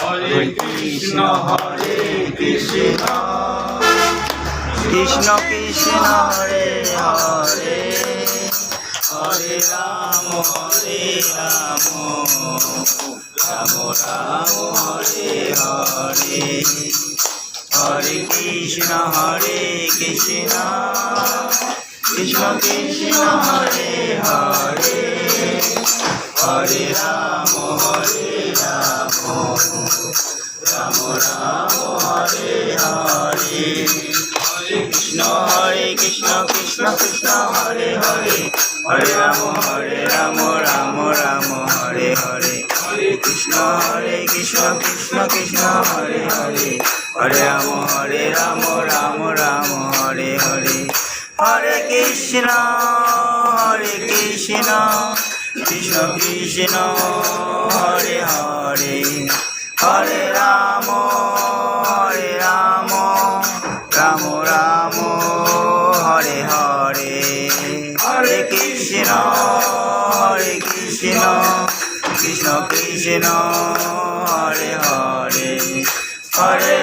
Hare Krishna Krishna Krishna Hare Hare Hare Ram Ram Ram Hare Hare Hare Krishna Krishna Krishna Hare Hare Hare Ram Ram Ram Hare Hare Hare Krishna Krishna Krishna Hare Hare Hare Ram Ram Ram Hare Hare Hare Krishna Krishna Krishna Hare Hare Hare Ram Ram Hare Hare Hare Krishna Krishna Krishna Hare Hare Hare Ram Ram Ram Hare Hare Hare Krishna Krishna Krishna Hare Hare Hare